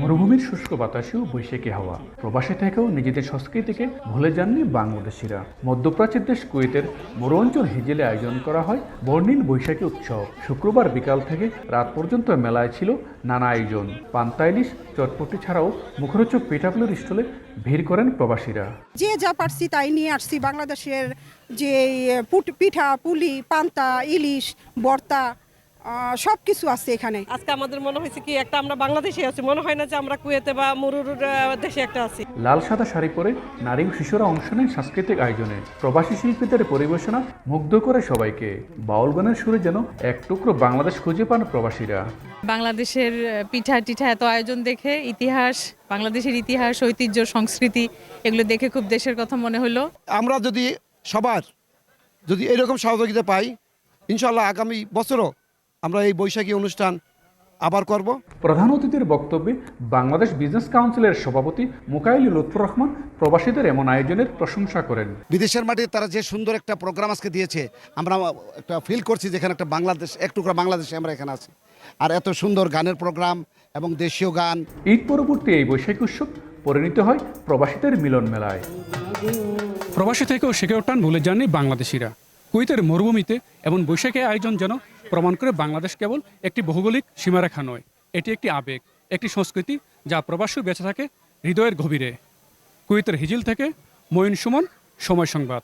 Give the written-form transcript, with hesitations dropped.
মরুভূমির শুষ্ক বাতাসেও বৈশাখী হাওয়া, প্রবাসে থেকেও নিজেদের সংস্কৃতিকে ভুলে যাননি বাংলাদেশিরা। মধ্যপ্রাচ্যের দেশ কুয়েতের মরু অঞ্চল হিজেলে আয়োজন করা হয় বর্ণিল বৈশাখী উৎসব। শুক্রবার বিকাল থেকে রাত পর্যন্ত মেলায় ছিল নানা আয়োজন। পান্তা ইলিশ, চটপটি ছাড়াও মুখরোচক পিঠাপুলির স্টলে ভিড় করেন প্রবাসীরা। যে যা পারছি তাই নিয়ে আসছি। বাংলাদেশের যে পিঠা পুলি, পান্তা ইলিশ, ভর্তা সব কিছু আছে এখানে। আজকে আমাদের মনে হয়েছে কি একটা আমরা বাংলাদেশে আছি, মনে হয় না যে আমরা কুয়েতে বা মরুর দেশে একটা আছি। লাল সাদা শাড়ি পরে নারী ও শিশুরা অংশ নেন সাংস্কৃতিক আয়োজনে। প্রবাসী শিল্পীদের পরিবেশনা মুগ্ধ করে সবাইকে। বাউল গানের সুরে যেন এক টুকরো বাংলাদেশ খুঁজে পান প্রবাসীরা। বাংলাদেশের পিঠা টিঠা এত আয়োজন দেখে ইতিহাস, বাংলাদেশের ইতিহাস, ঐতিহ্য, সংস্কৃতি এগুলো দেখে খুব দেশের কথা মনে হলো। আমরা যদি এরকম সহযোগিতা পাই, ইনশাআল্লাহ আগামী বছরও আমরা এই বৈশাখী অনুষ্ঠান আবার করব। প্রধান অতিথির বক্তব্যে বাংলাদেশ বিজনেস কাউন্সিলের সভাপতি মুকাইল লুৎফুর রহমান প্রবাসীদের এমন আয়োজনের প্রশংসা করেন। বিদেশের মাটিতে তারা যে সুন্দর একটা প্রোগ্রাম আজকে দিয়েছে, আমরা একটা ফিল করছি যেখানে একটা বাংলাদেশ, এক টুকরা বাংলাদেশে আমরা এখানে আছি। আর এত সুন্দর গানের প্রোগ্রাম এবং দেশীয় গান। ঈদ পরবর্তী এই বৈশাখী উৎসব পরিণত হয় প্রবাসীদের মিলন মেলায়। প্রবাসী থেকেও শিখে ওঠান ভুলে যাননি বাংলাদেশিরা। কুয়েতের মরুভূমিতে এমন বৈশাখী আয়োজন যেন প্রমাণ করে বাংলাদেশ কেবল একটি ভৌগোলিক সীমারেখা নয়, এটি একটি আবেগ, একটি সংস্কৃতি যা প্রবাসী বেঁচে থাকে হৃদয়ের গভীরে। কুয়েতের হিজিল থেকে মঈন সুমন, সময় সংবাদ।